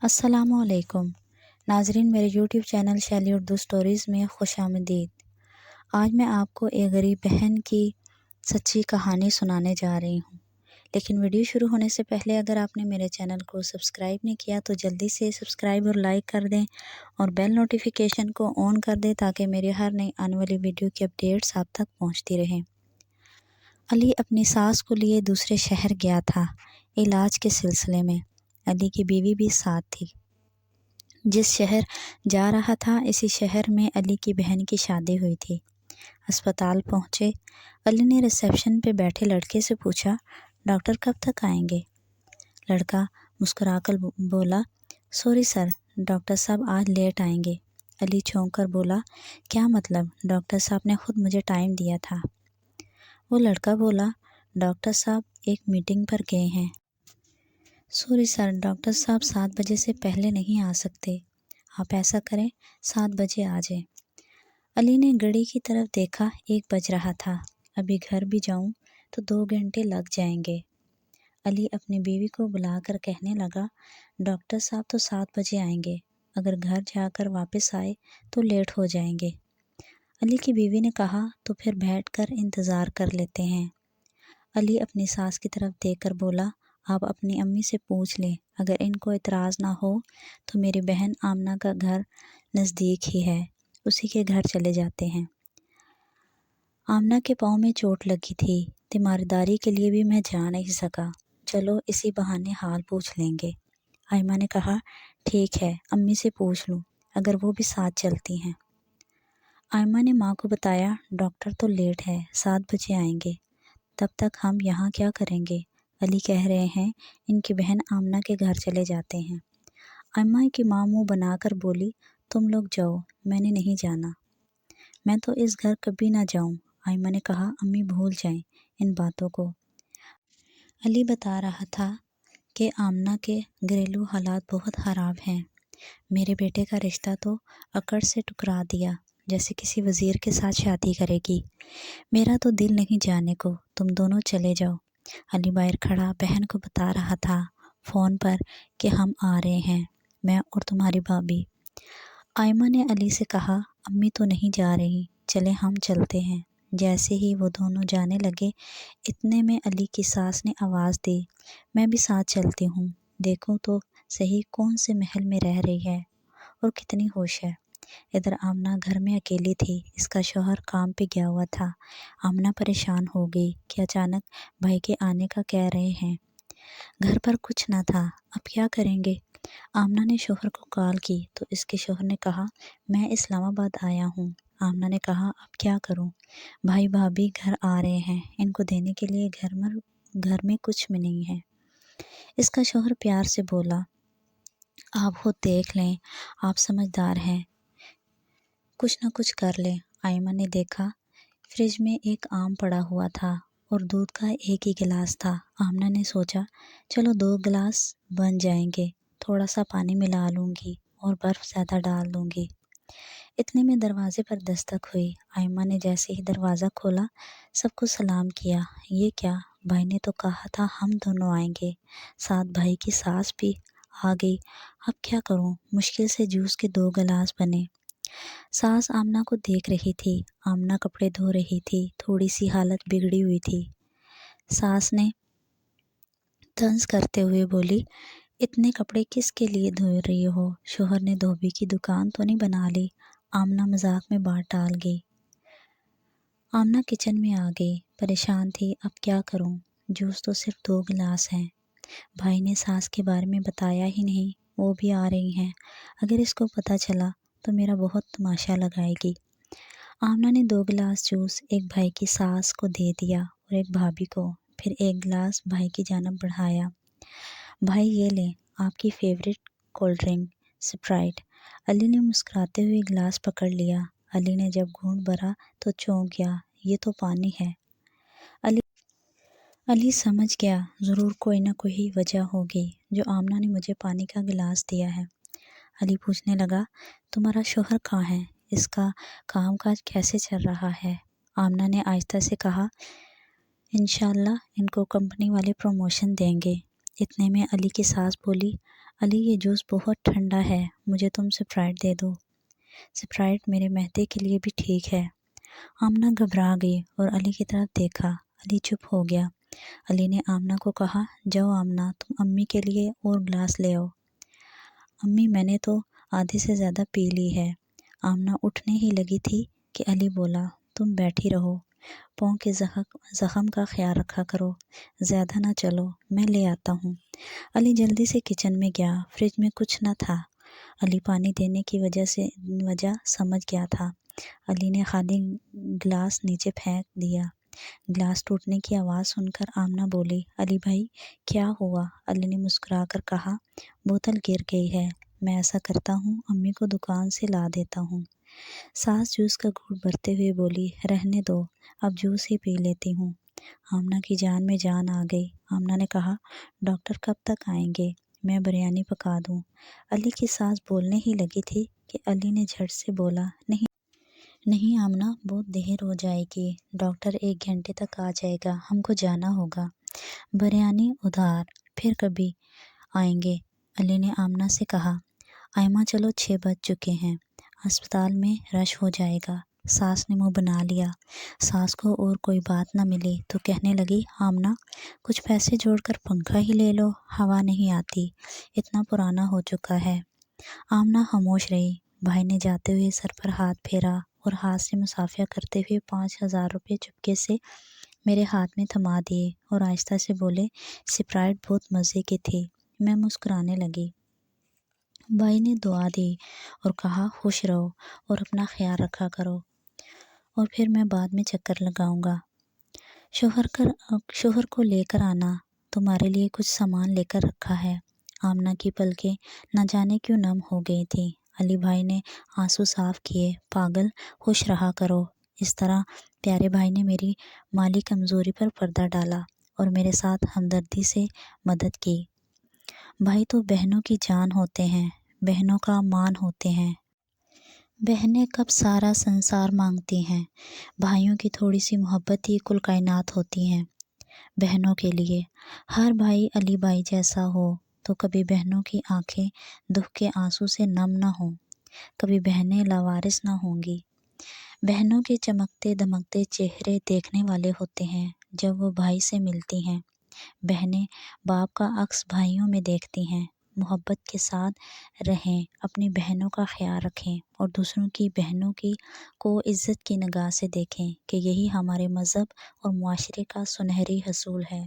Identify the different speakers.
Speaker 1: अस्सलाम वालेकुम नाजरीन, मेरे यूट्यूब चैनल शैली उर्दू स्टोरीज़ में खुश आमदीद। आज मैं आपको एक गरीब बहन की सच्ची कहानी सुनाने जा रही हूँ। लेकिन वीडियो शुरू होने से पहले अगर आपने मेरे चैनल को सब्सक्राइब नहीं किया तो जल्दी से सब्सक्राइब और लाइक कर दें और बेल नोटिफिकेशन को ऑन कर दें ताकि मेरी हर नई आने वाली वीडियो की अपडेट्स आप तक पहुँचती रहें। अली अपनी सास को लिए दूसरे शहर गया था इलाज के सिलसिले में। अली की बीवी भी साथ थी। जिस शहर जा रहा था इसी शहर में अली की बहन की शादी हुई थी। अस्पताल पहुँचे। अली ने रिसेप्शन पे बैठे लड़के से पूछा, डॉक्टर कब तक आएंगे? लड़का मुस्कुराकर बोला, सॉरी सर, डॉक्टर साहब आज लेट आएंगे। अली चौंक कर बोला, क्या मतलब? डॉक्टर साहब ने खुद मुझे टाइम दिया था। वो लड़का बोला, डॉक्टर साहब एक मीटिंग पर गए हैं। सॉरी सर, डॉक्टर साहब 7 बजे से पहले नहीं आ सकते। आप ऐसा करें 7 बजे आ जाएं। अली ने घड़ी की तरफ देखा, 1 बज रहा था। अभी घर भी जाऊं तो 2 घंटे लग जाएंगे। अली अपनी बीवी को बुलाकर कहने लगा, डॉक्टर साहब तो 7 बजे आएंगे, अगर घर जाकर वापस आए तो लेट हो जाएंगे। अली की बीवी ने कहा, तो फिर बैठकर इंतज़ार कर लेते हैं। अली अपनी सास की तरफ देखकर बोला, आप अपनी अम्मी से पूछ लें, अगर इनको इतराज़ ना हो तो मेरी बहन आमना का घर नज़दीक ही है, उसी के घर चले जाते हैं। आमना के पाँव में चोट लगी थी, तीमारदारी के लिए भी मैं जा नहीं सका, चलो इसी बहाने हाल पूछ लेंगे। आयमा ने कहा, ठीक है, अम्मी से पूछ लूँ, अगर वो भी साथ चलती हैं। आयमा ने माँ को बताया, डॉक्टर तो लेट है, 7 बजे आएंगे, तब तक हम यहाँ क्या करेंगे? अली कह रहे हैं इनकी बहन आमना के घर चले जाते हैं। अम्मा की माँ मुँह बनाकर बोली, तुम लोग जाओ, मैंने नहीं जाना, मैं तो इस घर कभी ना जाऊँ। आयमा ने कहा, अम्मी भूल जाएं इन बातों को। अली बता रहा था कि आमना के घरेलू हालात बहुत ख़राब हैं। मेरे बेटे का रिश्ता तो अकड़ से टुकरा दिया, जैसे किसी वज़ीर के साथ शादी करेगी। मेरा तो दिल नहीं जाने को, तुम दोनों चले जाओ। अली बाहर खड़ा बहन को बता रहा था फ़ोन पर कि हम आ रहे हैं, मैं और तुम्हारी भाभी। आयमा ने अली से कहा, अम्मी तो नहीं जा रही, चले हम चलते हैं। जैसे ही वो दोनों जाने लगे, इतने में अली की सास ने आवाज़ दी, मैं भी साथ चलती हूँ, देखो तो सही कौन से महल में रह रही है और कितनी होश है। इधर आमना घर में अकेली थी, इसका शौहर काम पे गया हुआ था। आमना परेशान हो गई कि अचानक भाई के आने का कह रहे हैं, घर पर कुछ ना था, अब क्या करेंगे? आमना ने शौहर को कॉल की तो इसके शौहर ने कहा, मैं इस्लामाबाद आया हूँ। आमना ने कहा, अब क्या करूँ? भाई भाभी घर आ रहे हैं, इनको देने के लिए घर में कुछ भी नहीं है। इसका शौहर प्यार से बोला, आप खुद देख लें, आप समझदार हैं, कुछ ना कुछ कर लें। आयमा ने देखा फ्रिज में एक आम पड़ा हुआ था और दूध का एक ही गिलास था। आमना ने सोचा, चलो 2 गिलास बन जाएंगे, थोड़ा सा पानी मिला लूँगी और बर्फ़ ज़्यादा डाल दूँगी। इतने में दरवाज़े पर दस्तक हुई। आयमा ने जैसे ही दरवाज़ा खोला, सबको सलाम किया। ये क्या, भाई ने तो कहा था हम दोनों आएंगे, साथ भाई की सास भी आ गई, अब क्या करूँ? मुश्किल से जूस के 2 गिलास बने। सास आमना को देख रही थी। आमना कपड़े धो रही थी, थोड़ी सी हालत बिगड़ी हुई थी। सास ने तंज करते हुए बोली, इतने कपड़े किसके लिए धो रही हो? शोहर ने धोबी की दुकान तो नहीं बना ली? आमना मजाक में बात टाल गई। आमना किचन में आ गई, परेशान थी, अब क्या करूं? जूस तो सिर्फ 2 गिलास हैं। भाई ने सास के बारे में बताया ही नहीं, वो भी आ रही हैं, अगर इसको पता चला तो मेरा बहुत तमाशा लगाएगी। आमना ने 2 गिलास जूस एक भाई की सास को दे दिया और एक भाभी को, फिर 1 गिलास भाई की जानब बढ़ाया। भाई ये लें, आपकी favourite cold drink Sprite. Ali ने मुस्कुराते हुए गिलास पकड़ लिया। अली ने जब घूंट भरा तो चौंक गया, ये तो पानी है। अली अली समझ गया, ज़रूर कोई ना कोई वजह होगी जो आमना ने मुझे पानी का गिलास दिया है। अली पूछने लगा, तुम्हारा शौहर कहाँ है? इसका कामकाज कैसे चल रहा है? आमना ने आहिस्ता से कहा, इंशाल्लाह इनको कंपनी वाले प्रमोशन देंगे, اتنے میں علی کی ساس بولی، علی یہ جوس بہت ٹھنڈا ہے، مجھے تم اسپرائٹ دے دو۔ اسپرائٹ میرے معدے کے لیے بھی ٹھیک ہے۔ آمنہ گھبرا گئی اور علی کی طرف دیکھا۔ علی چپ ہو گیا۔ علی نے آمنہ کو کہا، جاؤ آمنہ، تم امی کے لیے اور گلاس لے آؤ۔ امی میں نے تو آدھے سے زیادہ پی لی ہے۔ آمنہ اٹھنے ہی لگی تھی کہ علی بولا، تم بیٹھی رہو، پاؤں کے زخم کا خیال رکھا کرو، زیادہ نہ چلو، میں لے آتا ہوں۔ علی جلدی سے کچن میں گیا۔ فریج میں کچھ نہ تھا۔ علی پانی دینے کی وجہ سمجھ گیا تھا۔ علی نے خالی گلاس نیچے پھینک دیا۔ گلاس ٹوٹنے کی آواز سن کر آمنہ بولی، علی بھائی کیا ہوا؟ علی نے مسکرا کر کہا، بوتل گر گئی ہے، میں ایسا کرتا ہوں، امی کو دکان سے لا دیتا ہوں۔ ساس جوس کا گھونٹ بھرتے ہوئے بولی، رہنے دو، اب جوس ہی پی لیتی ہوں۔ آمنہ کی جان میں جان آ گئی۔ آمنہ نے کہا، ڈاکٹر کب تک آئیں گے؟ میں بریانی پکا دوں۔ علی کی ساس بولنے ہی لگی تھی کہ علی نے جھٹ سے بولا، نہیں آمنہ، بہت دیر ہو جائے گی، ڈاکٹر 1 گھنٹے تک آ جائے گا، ہم کو جانا ہوگا۔ بریانی ادھار، پھر کبھی آئیں گے۔ علی نے آمنہ سے کہا، آئمہ چلو 6 بج چکے ہیں، اسپتال میں رش ہو جائے گا۔ ساس نے منہ بنا لیا۔ ساس کو اور کوئی بات نہ ملی تو کہنے لگی، آمنہ کچھ پیسے جوڑ کر پنکھا ہی لے لو، ہوا نہیں آتی، اتنا پرانا ہو چکا ہے۔ آمنہ خاموش رہی۔ بھائی نے جاتے ہوئے سر پر ہاتھ پھیرا اور ہاتھ سے مصافحہ کرتے ہوئے 5,000 روپے چپکے سے میرے ہاتھ میں تھما دیے اور آہستہ سے بولے، اسپرائٹ بہت مزے کی تھی۔ میں مسکرانے لگی۔ بھائی نے دعا دی اور کہا، خوش رہو اور اپنا خیال رکھا کرو، اور پھر میں بعد میں چکر لگاؤں گا۔ شوہر کو لے کر آنا، تمہارے لیے کچھ سامان لے کر رکھا ہے۔ آمنہ کی پلکیں نہ جانے کیوں نم ہو گئی تھیں۔ علی بھائی نے آنسو صاف کیے، پاگل، خوش رہا کرو۔ اس طرح پیارے بھائی نے میری مالی کمزوری پر پردہ ڈالا اور میرے ساتھ ہمدردی سے مدد کی۔ بھائی تو بہنوں کی جان ہوتے ہیں، بہنوں کا مان ہوتے ہیں۔ بہنیں کب سارا سنسار مانگتی ہیں، بھائیوں کی تھوڑی سی محبت ہی کل کائنات ہوتی ہیں۔ بہنوں کے لیے ہر بھائی علی بھائی جیسا ہو تو کبھی بہنوں کی آنکھیں دکھ کے آنسو سے نم نہ ہوں، کبھی بہنیں لاوارث نہ ہوں گی۔ بہنوں کے چمکتے دمکتے چہرے دیکھنے والے ہوتے ہیں جب وہ بھائی سے ملتی ہیں۔ بہنیں باپ کا عکس بھائیوں میں دیکھتی ہیں۔ محبت کے ساتھ رہیں، اپنی بہنوں کا خیال رکھیں اور دوسروں کی بہنوں کو عزت کی نگاہ سے دیکھیں کہ یہی ہمارے مذہب اور معاشرے کا سنہری اصول ہے۔